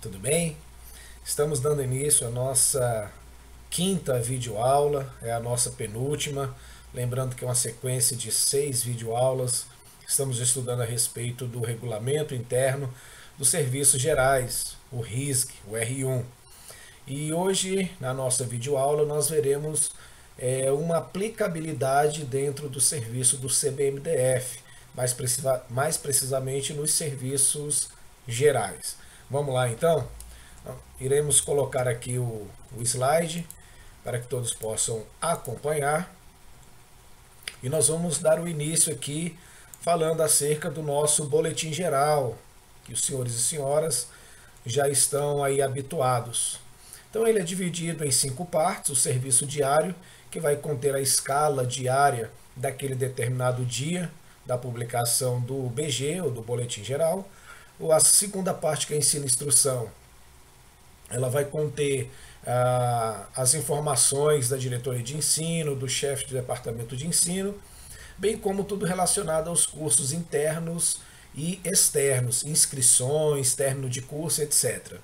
tudo bem? Estamos dando início à nossa quinta videoaula, é a nossa penúltima. Lembrando que é uma sequência de 6 videoaulas. Estamos estudando a respeito do regulamento interno dos serviços gerais, o RISC, o R1. E hoje, na nossa videoaula, nós veremos uma aplicabilidade dentro do serviço do CBMDF, mais precisamente nos serviços gerais. Vamos lá então? Iremos colocar aqui o slide para que todos possam acompanhar. E nós vamos dar o início aqui falando acerca do nosso boletim geral, que os senhores e senhoras já estão aí habituados. Então ele é dividido em 5 partes, o serviço diário, que vai conter a escala diária daquele determinado dia da publicação do BG, ou do boletim geral. A segunda parte, que é ensino e instrução, ela vai conter as informações da diretoria de ensino, do chefe de departamento de ensino, bem como tudo relacionado aos cursos internos e externos, inscrições, término de curso, etc.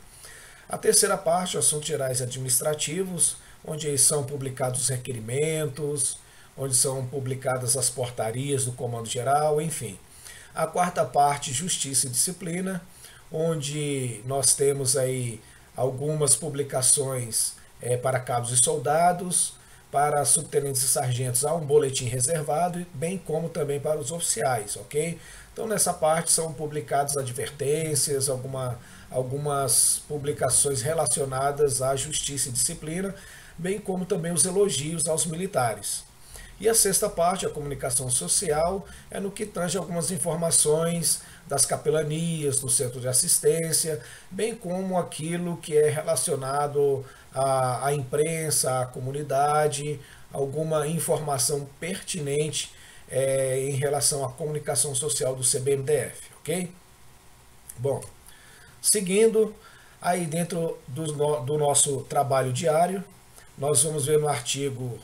A terceira parte, assuntos gerais administrativos, onde são publicados os requerimentos, onde são publicadas as portarias do comando geral, enfim. A quarta parte, justiça e disciplina, onde nós temos aí algumas publicações para cabos e soldados, para subtenentes e sargentos há um boletim reservado, bem como também para os oficiais, ok? Então nessa parte são publicadas advertências, algumas publicações relacionadas à justiça e disciplina, bem como também os elogios aos militares. E a sexta parte, a comunicação social, é no que tange algumas informações das capelanias, do centro de assistência, bem como aquilo que é relacionado à imprensa, à comunidade, alguma informação pertinente em relação à comunicação social do CBMDF, ok? Bom, seguindo aí dentro do nosso trabalho diário, nós vamos ver no artigo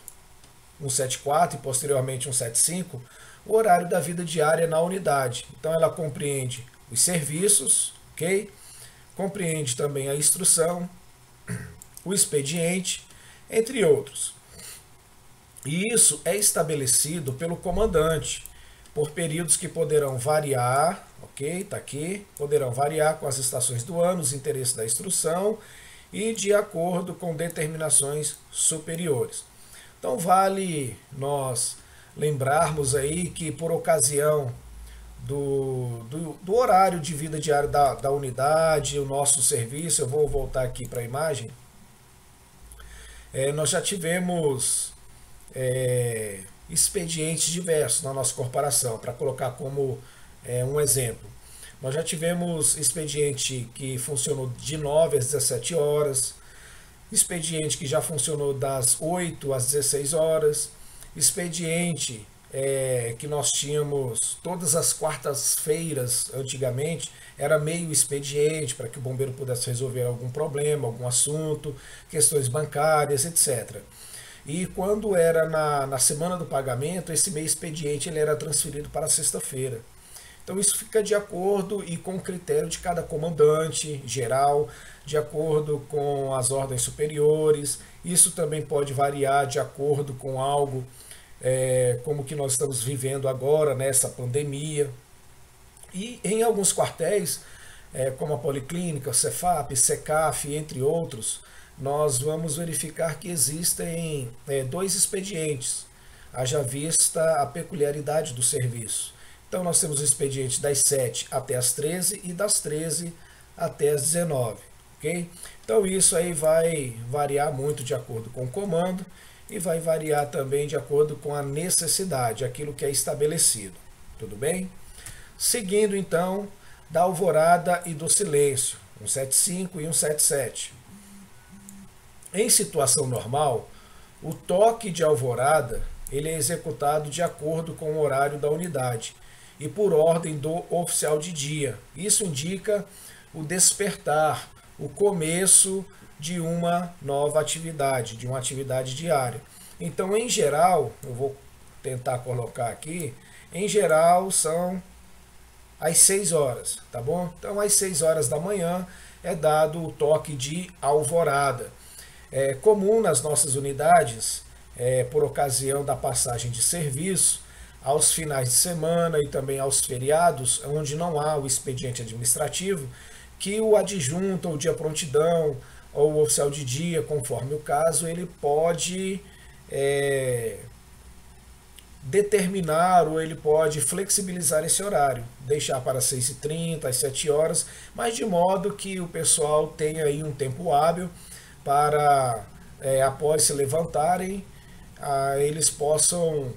174 e posteriormente 175, o horário da vida diária na unidade. Então ela compreende os serviços, ok? Compreende também a instrução, o expediente, entre outros. E isso é estabelecido pelo comandante, por períodos que poderão variar, ok? Está aqui, poderão variar com as estações do ano, os interesses da instrução e de acordo com determinações superiores. Então vale nós lembrarmos aí que por ocasião do horário de vida diária da unidade, o nosso serviço, eu vou voltar aqui para a imagem, nós já tivemos expedientes diversos na nossa corporação, para colocar como um exemplo. Nós já tivemos expediente que funcionou de 9 às 17 horas, expediente que já funcionou das 8 às 16 horas, expediente que nós tínhamos todas as quartas-feiras antigamente, era meio expediente para que o bombeiro pudesse resolver algum problema, algum assunto, questões bancárias, etc. E quando era na semana do pagamento, esse meio expediente ele era transferido para sexta-feira. Então isso fica de acordo e com o critério de cada comandante geral, de acordo com as ordens superiores. Isso também pode variar de acordo com algo como que nós estamos vivendo agora, nessa pandemia. E em alguns quartéis, como a Policlínica, Cefap, Secaf, entre outros, nós vamos verificar que existem 2 expedientes, haja vista a peculiaridade do serviço. Então nós temos o expediente das 7 até as 13 e das 13 até as 19, ok? Então isso aí vai variar muito de acordo com o comando e vai variar também de acordo com a necessidade, aquilo que é estabelecido, tudo bem? Seguindo então, da alvorada e do silêncio, 175 e 177. Em situação normal, o toque de alvorada ele é executado de acordo com o horário da unidade e por ordem do oficial de dia. Isso indica o despertar, o começo de uma nova atividade, de uma atividade diária. Então, em geral, eu vou tentar colocar aqui, em geral são às 6 horas, tá bom? Então, às 6 horas da manhã é dado o toque de alvorada. É comum nas nossas unidades, por ocasião da passagem de serviço, aos finais de semana e também aos feriados, onde não há o expediente administrativo, que o adjunto, ou dia prontidão, ou o oficial de dia, conforme o caso, ele pode determinar ou ele pode flexibilizar esse horário, deixar para 6h30, às 7 horas, mas de modo que o pessoal tenha aí um tempo hábil para, após se levantarem, eles possam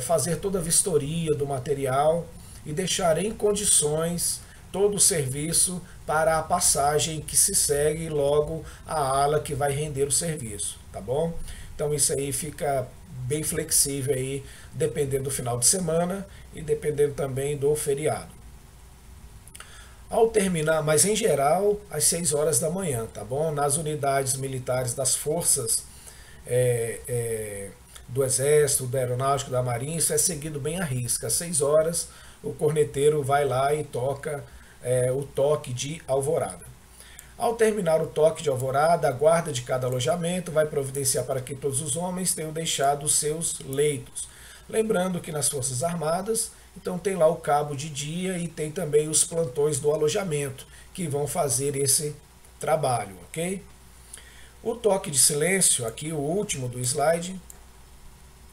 fazer toda a vistoria do material e deixar em condições todo o serviço para a passagem que se segue logo a ala que vai render o serviço, tá bom? Então isso aí fica bem flexível aí, dependendo do final de semana e dependendo também do feriado. Ao terminar, mas em geral, às 6 horas da manhã, tá bom? Nas unidades militares das forças do Exército, da Aeronáutica, da Marinha, isso é seguido bem à risca. Às 6 horas, o corneteiro vai lá e toca o toque de alvorada. Ao terminar o toque de alvorada, a guarda de cada alojamento vai providenciar para que todos os homens tenham deixado os seus leitos. Lembrando que nas Forças Armadas, então tem lá o cabo de dia e tem também os plantões do alojamento, que vão fazer esse trabalho, ok? O toque de silêncio, aqui o último do slide,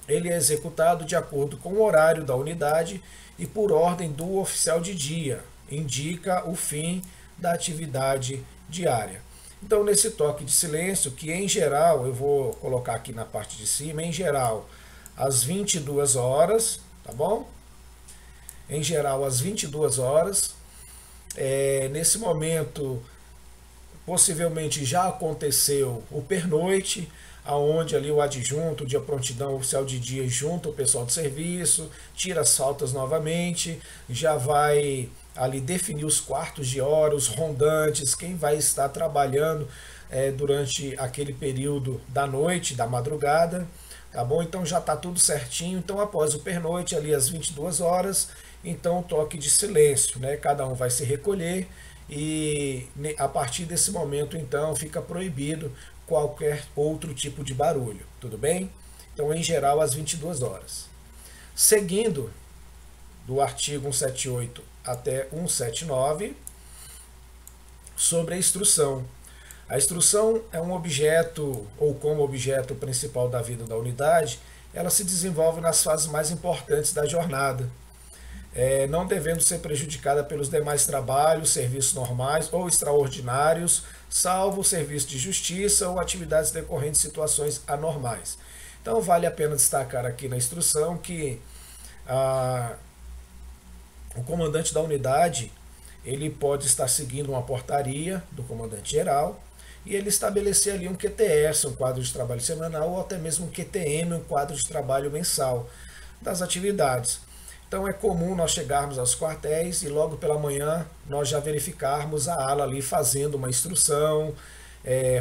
ele é executado de acordo com o horário da unidade e por ordem do oficial de dia, indica o fim da atividade diária. Então, nesse toque de silêncio, que em geral, eu vou colocar aqui na parte de cima, em geral, às 22 horas, tá bom? Em geral, às 22 horas. Nesse momento, possivelmente já aconteceu o pernoite, aonde ali o adjunto, o dia prontidão, o oficial de dia junta o pessoal de serviço, tira as faltas novamente, já vai ali definir os quartos de hora, os rondantes, quem vai estar trabalhando durante aquele período da noite, da madrugada, tá bom? Então já está tudo certinho. Então após o pernoite, ali às 22 horas, então o toque de silêncio, né? Cada um vai se recolher e a partir desse momento, então, fica proibido qualquer outro tipo de barulho, tudo bem? Então, em geral, às 22 horas. Seguindo do artigo 178 até 179, sobre a instrução. A instrução é um objeto, ou como objeto principal da vida da unidade, ela se desenvolve nas fases mais importantes da jornada, não devendo ser prejudicada pelos demais trabalhos, serviços normais ou extraordinários, salvo o serviço de justiça ou atividades decorrentes de situações anormais. Então, vale a pena destacar aqui na instrução que o comandante da unidade, ele pode estar seguindo uma portaria do comandante-geral e ele estabelecer ali um QTS, um quadro de trabalho semanal, ou até mesmo um QTM, um quadro de trabalho mensal das atividades. Então é comum nós chegarmos aos quartéis e logo pela manhã nós já verificarmos a ala ali fazendo uma instrução,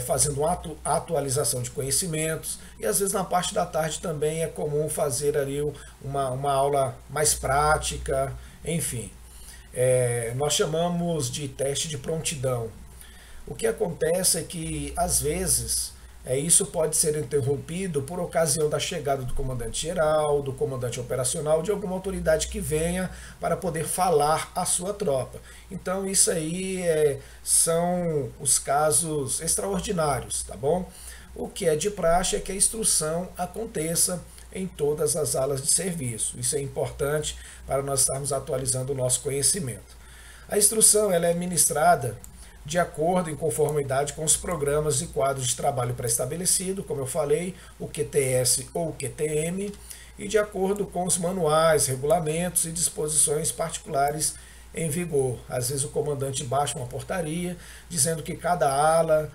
fazendo uma atualização de conhecimentos, e às vezes na parte da tarde também é comum fazer ali uma aula mais prática, enfim. Nós chamamos de teste de prontidão. O que acontece é que às vezes isso pode ser interrompido por ocasião da chegada do comandante-geral, do comandante operacional, de alguma autoridade que venha para poder falar à sua tropa. Então isso aí são os casos extraordinários, tá bom? O que é de praxe é que a instrução aconteça em todas as alas de serviço. Isso é importante para nós estarmos atualizando o nosso conhecimento. A instrução ela é ministrada de acordo em conformidade com os programas e quadros de trabalho pré-estabelecido, como eu falei, o QTS ou o QTM, e de acordo com os manuais, regulamentos e disposições particulares em vigor. Às vezes o comandante baixa uma portaria dizendo que cada ala,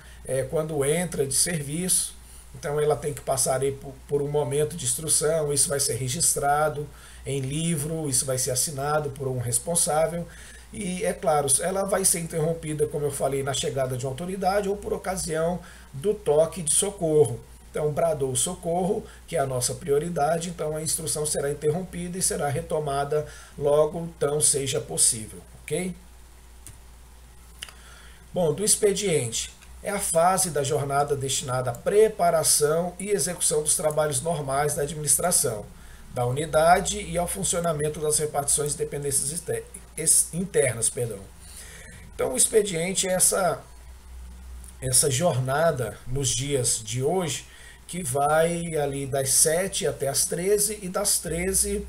quando entra de serviço, então ela tem que passar aí por um momento de instrução, isso vai ser registrado em livro, isso vai ser assinado por um responsável. E, é claro, ela vai ser interrompida, como eu falei, na chegada de uma autoridade ou por ocasião do toque de socorro. Então, bradou o socorro, que é a nossa prioridade, então a instrução será interrompida e será retomada logo então seja possível, ok? Bom, do expediente é a fase da jornada destinada à preparação e execução dos trabalhos normais da administração, da unidade e ao funcionamento das repartições e dependências internas. Perdão. Então, o expediente é essa jornada nos dias de hoje, que vai ali das 7 até as 13 e das 13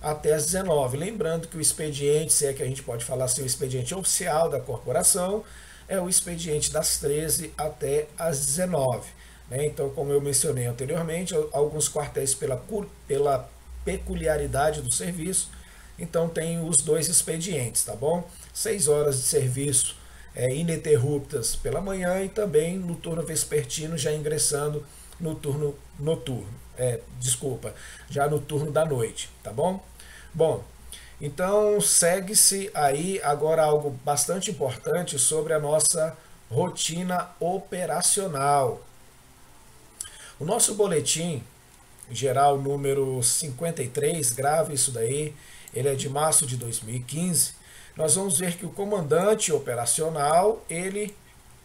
até as 19. Lembrando que o expediente, se é que a gente pode falar assim, o expediente oficial da corporação, é o expediente das 13 até as 19. Né? Então, como eu mencionei anteriormente, alguns quartéis pela peculiaridade do serviço, então tem os dois expedientes, tá bom? 6 horas de serviço ininterruptas pela manhã e também no turno vespertino, já ingressando no turno noturno. Já no turno da noite, tá bom? Bom, então segue-se aí agora algo bastante importante sobre a nossa rotina operacional. O nosso boletim geral número 53, grave isso daí, ele é de março de 2015, nós vamos ver que o comandante operacional, ele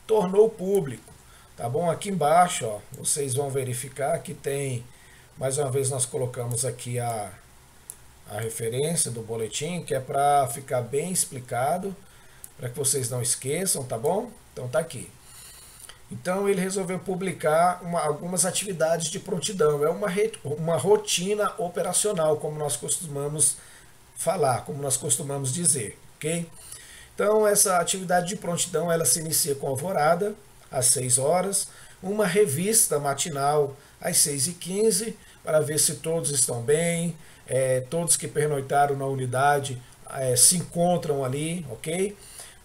tornou público, tá bom? Aqui embaixo, ó, vocês vão verificar que tem, mais uma vez nós colocamos aqui a referência do boletim, que é para ficar bem explicado, para que vocês não esqueçam, tá bom? Então tá aqui. Então ele resolveu publicar algumas atividades de prontidão, é uma rotina operacional, como nós costumamos falar, como nós costumamos dizer, ok? Então essa atividade de prontidão, ela se inicia com alvorada, às 6 horas, uma revista matinal às 6h15, para ver se todos estão bem, todos que pernoitaram na unidade se encontram ali, ok?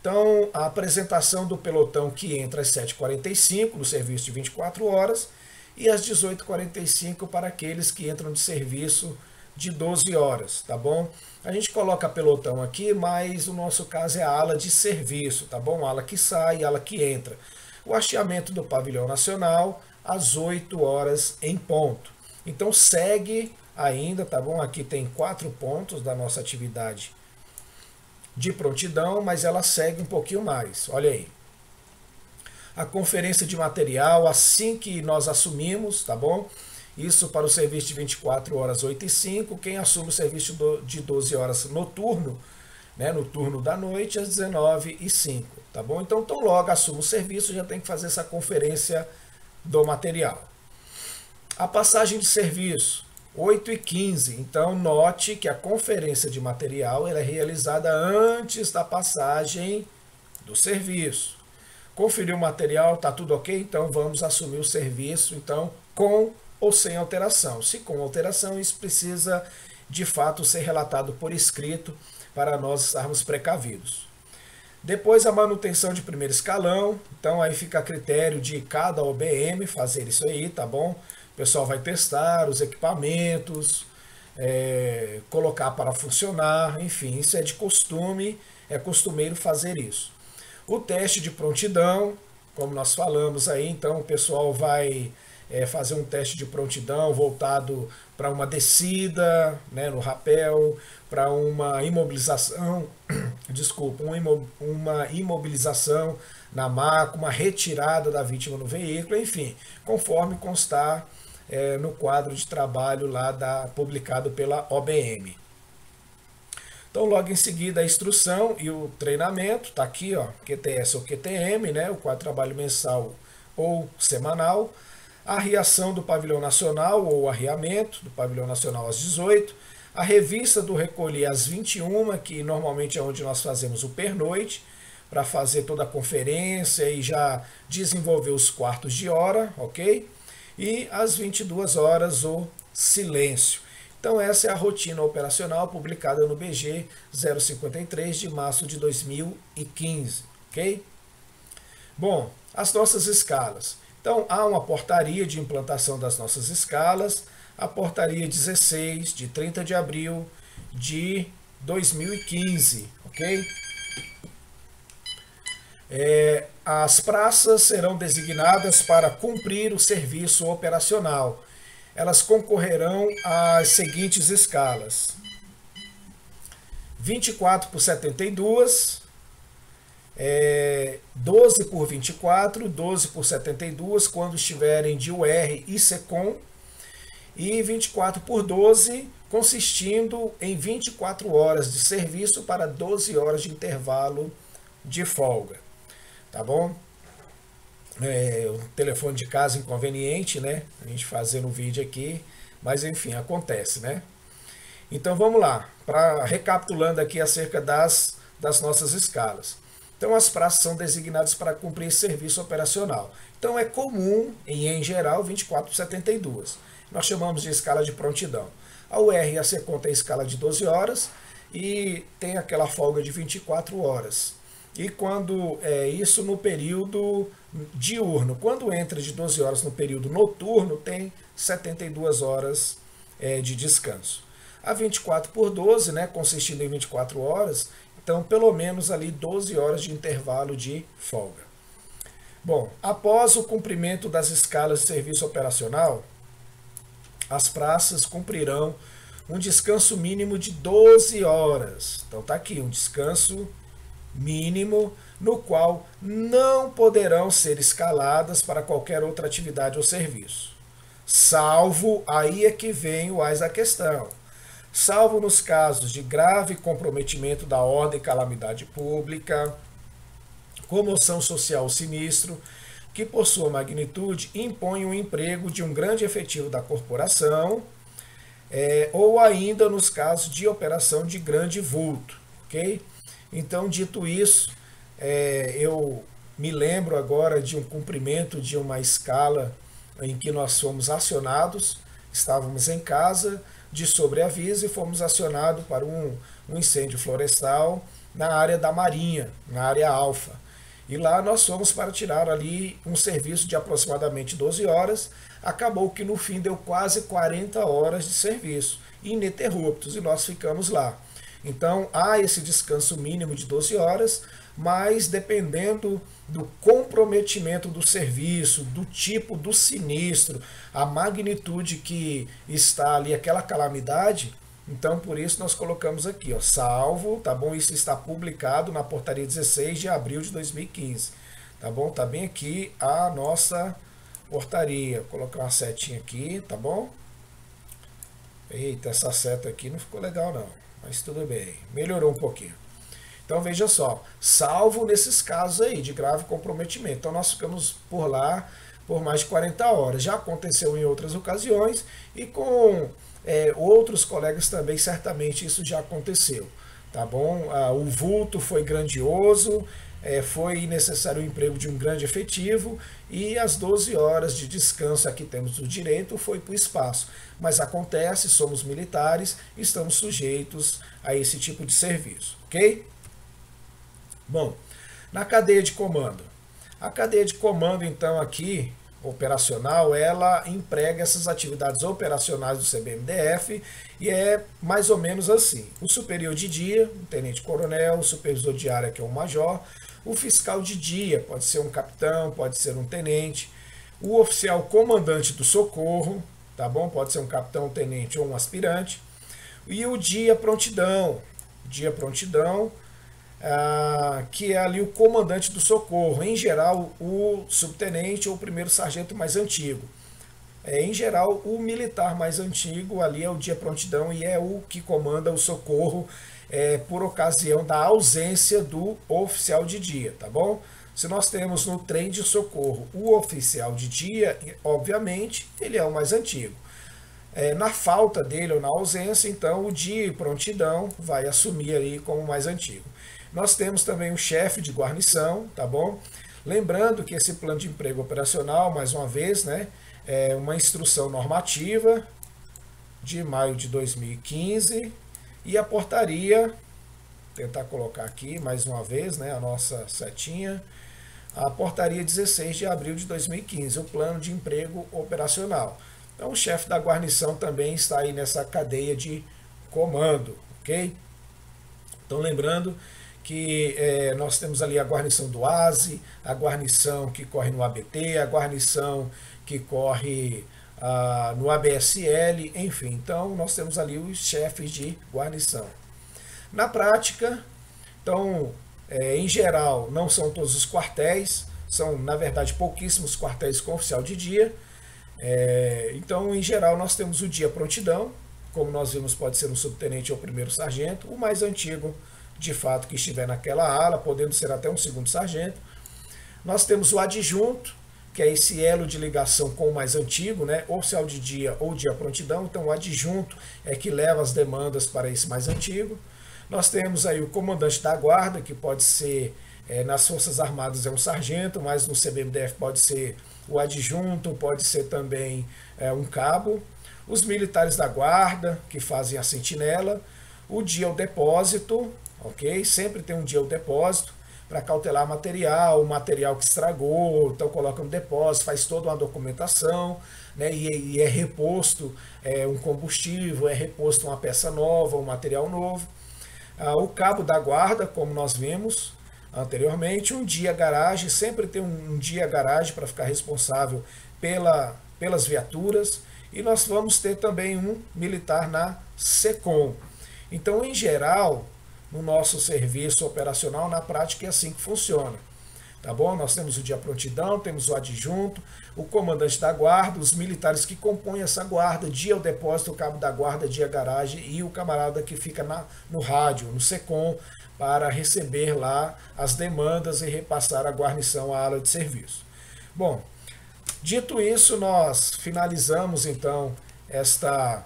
Então, a apresentação do pelotão que entra às 7h45, no serviço de 24 horas, e às 18h45 para aqueles que entram de serviço de 12 horas, tá bom? A gente coloca pelotão aqui, mas o nosso caso é a ala de serviço, tá bom? A ala que sai, a ala que entra. O hasteamento do pavilhão nacional às 8 horas em ponto. Então segue ainda, tá bom? Aqui tem 4 pontos da nossa atividade de prontidão, mas ela segue um pouquinho mais. Olha aí. A conferência de material, assim que nós assumimos, tá bom? Isso para o serviço de 24 horas, 8h05. Quem assume o serviço de 12 horas noturno, né, no turno da noite, às 19h05, tá bom? Então, tão logo assume o serviço, já tem que fazer essa conferência do material. A passagem de serviço, 8h15. Então, note que a conferência de material ela é realizada antes da passagem do serviço. Conferiu o material, tá tudo ok? Então, vamos assumir o serviço, então, com ou sem alteração. Se com alteração, isso precisa, de fato, ser relatado por escrito para nós estarmos precavidos. Depois, a manutenção de primeiro escalão. Então, aí fica a critério de cada OBM fazer isso aí, tá bom? O pessoal vai testar os equipamentos, colocar para funcionar, enfim, isso é de costume, é costumeiro fazer isso. O teste de prontidão, como nós falamos aí, então o pessoal vai fazer um teste de prontidão voltado para uma descida, né, no rapel, para uma imobilização, desculpa, uma imobilização na maca, uma retirada da vítima no veículo, enfim, conforme constar no quadro de trabalho lá publicado pela OBM. Então, logo em seguida, a instrução e o treinamento, está aqui, ó, QTS ou QTM, né, o quadro de trabalho mensal ou semanal, a arriação do pavilhão nacional ou arriamento do pavilhão nacional às 18, a revista do recolher às 21, que normalmente é onde nós fazemos o pernoite, para fazer toda a conferência e já desenvolver os quartos de hora, ok? E às 22 horas o silêncio. Então essa é a rotina operacional publicada no BG 053 de março de 2015, ok? Bom, as nossas escalas. Então há uma portaria de implantação das nossas escalas, a portaria 16 de 30 de abril de 2015, ok? As praças serão designadas para cumprir o serviço operacional. Elas concorrerão às seguintes escalas: 24 por 72, 12 por 24, 12 por 72, quando estiverem de UR e SECOM, e 24 por 12, consistindo em 24 horas de serviço para 12 horas de intervalo de folga. Tá bom? O telefone de casa inconveniente, né? A gente fazendo o vídeo aqui, mas enfim, acontece, né? Então vamos lá, recapitulando aqui acerca das nossas escalas. Então as praças são designadas para cumprir serviço operacional. Então é comum, e em geral, 24 por 72. Nós chamamos de escala de prontidão. A UR e a SECOM tem escala de 12 horas e tem aquela folga de 24 horas. E quando isso no período diurno, quando entra de 12 horas no período noturno, tem 72 horas de descanso. A 24 por 12, né, consistindo em 24 horas, então pelo menos ali 12 horas de intervalo de folga. Bom, após o cumprimento das escalas de serviço operacional, as praças cumprirão um descanso mínimo de 12 horas. Então tá aqui, um descanso mínimo no qual não poderão ser escaladas para qualquer outra atividade ou serviço. Salvo, aí é que vem o ais da questão, salvo nos casos de grave comprometimento da ordem e calamidade pública, comoção social ou sinistro, que por sua magnitude impõe o emprego de um grande efetivo da corporação, ou ainda nos casos de operação de grande vulto, ok? Então, dito isso, eu me lembro agora de um cumprimento de uma escala em que nós fomos acionados, estávamos em casa de sobreaviso e fomos acionados para um incêndio florestal na área da Marinha, na área Alfa. E lá nós fomos para tirar ali um serviço de aproximadamente 12 horas. Acabou que no fim deu quase 40 horas de serviço, ininterruptos, e nós ficamos lá. Então há esse descanso mínimo de 12 horas, mas dependendo do comprometimento do serviço, do tipo do sinistro, a magnitude que está ali aquela calamidade, então por isso nós colocamos aqui, ó, salvo, tá bom? Isso está publicado na portaria 16 de abril de 2015, tá bom? Tá bem aqui a nossa portaria. Vou colocar uma setinha aqui, tá bom? Eita, essa seta aqui não ficou legal não, mas tudo bem, melhorou um pouquinho. Então veja só, salvo nesses casos aí de grave comprometimento. Então nós ficamos por lá por mais de 40 horas. Já aconteceu em outras ocasiões e com outros colegas também, certamente isso já aconteceu. Tá bom? O vulto foi grandioso, foi necessário o emprego de um grande efetivo e as 12 horas de descanso a que temos o direito foi para o espaço. Mas acontece, somos militares, estamos sujeitos a esse tipo de serviço, ok? Bom, na cadeia de comando. A cadeia de comando, então, aqui, operacional, ela emprega essas atividades operacionais do CBMDF e é mais ou menos assim. O superior de dia, o tenente-coronel, o supervisor de área, que é o major, o fiscal de dia, pode ser um capitão, pode ser um tenente, o oficial comandante do socorro, tá bom? Pode ser um capitão, um tenente ou um aspirante, e o dia prontidão, que é ali o comandante do socorro, em geral o subtenente ou o primeiro sargento mais antigo. Em geral, o militar mais antigo ali é o dia prontidão e é o que comanda o socorro por ocasião da ausência do oficial de dia, tá bom? Se nós temos no trem de socorro o oficial de dia, obviamente ele é o mais antigo. Na falta dele ou na ausência, então o dia e prontidão vai assumir aí como o mais antigo. Nós temos também o chefe de guarnição, tá bom? Lembrando que esse plano de emprego operacional, mais uma vez, né, é uma instrução normativa de maio de 2015 e a portaria, tentar colocar aqui mais uma vez, né, a nossa setinha, a portaria 16 de abril de 2015, o plano de emprego operacional. Então o chefe da guarnição também está aí nessa cadeia de comando, ok? Então lembrando que nós temos ali a guarnição do ASE, a guarnição que corre no ABT, a guarnição que corre no ABSL, enfim. Então nós temos ali os chefes de guarnição. Na prática, então, Em geral, não são todos os quartéis, são, na verdade, pouquíssimos quartéis com oficial de dia. Então, em geral, nós temos o dia prontidão, como nós vimos, pode ser um subtenente ou primeiro sargento, o mais antigo, de fato, que estiver naquela ala, podendo ser até um segundo sargento. Nós temos o adjunto, que é esse elo de ligação com o mais antigo, né? Oficial de dia ou dia prontidão. Então, o adjunto é que leva as demandas para esse mais antigo. Nós temos aí o comandante da guarda, que pode ser, nas Forças Armadas é um sargento, mas no CBMDF pode ser o adjunto, pode ser também um cabo. Os militares da guarda, que fazem a sentinela. O dia ao depósito, ok? Sempre tem um dia ao depósito para cautelar material, o material que estragou, então coloca no depósito, faz toda uma documentação, né? E é reposto um combustível, é reposto uma peça nova, um material novo. O cabo da guarda, como nós vimos anteriormente, um dia garagem, sempre tem um dia garagem para ficar responsável pelas viaturas, e nós vamos ter também um militar na SECOM. Então, em geral, no nosso serviço operacional, na prática é assim que funciona. Tá bom? Nós temos o dia prontidão, temos o adjunto, o comandante da guarda, os militares que compõem essa guarda, dia ao depósito, o cabo da guarda, dia garagem e o camarada que fica no rádio, no SECOM, para receber lá as demandas e repassar a guarnição à ala de serviço. Bom, dito isso, nós finalizamos então esta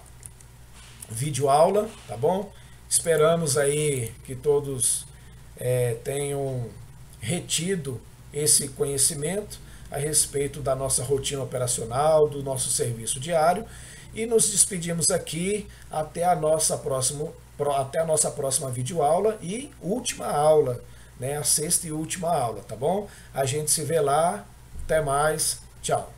videoaula, tá bom? Esperamos aí que todos tenham retido esse conhecimento a respeito da nossa rotina operacional, do nosso serviço diário, e nos despedimos aqui até a nossa próxima videoaula e última aula, né? A sexta e última aula, tá bom? A gente se vê lá, até mais, tchau!